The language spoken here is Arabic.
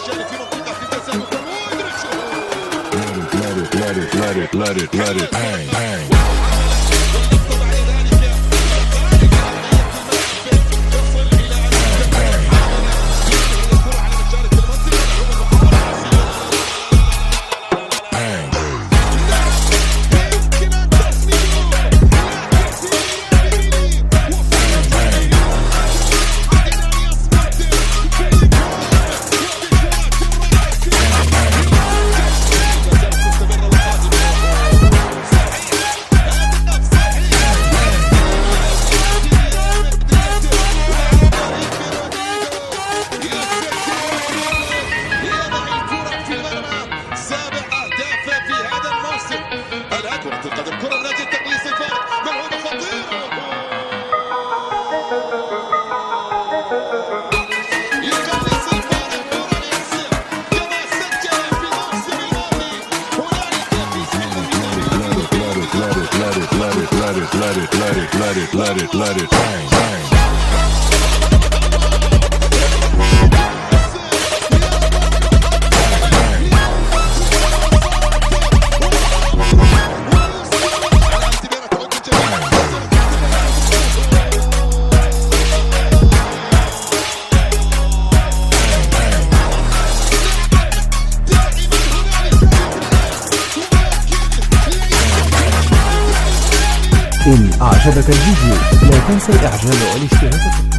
الجاني في منطقة التسلل let it bang bang. Let it bang bang. إن أعجبك الفيديو لا تنسى الإعجاب والاشتراك.